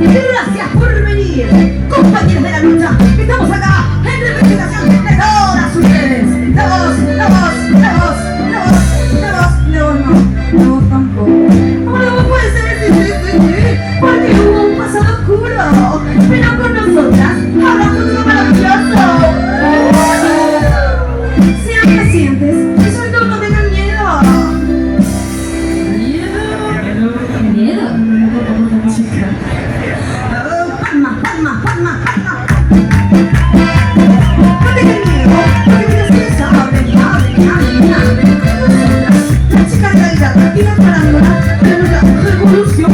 Gracias por venir, compañeros de la lucha. Estamos acá en representación de todas ustedes. La voz, la voz, la voz, la voz, la voz, la voz no, no tampoco. Ahora no puede ser, sí, porque hubo un pasado oscuro, pero con nosotras habrá un futuro maravilloso. Sean pacientes y sobre todo no tengan miedo. ¿Miedo? Chica. Palma, palma, palma, palma. No tengan miedo, porque mientras ustedes hablen. La chica de la guitarra y la farándula de nuestra revolución.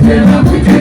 Te amo mucho.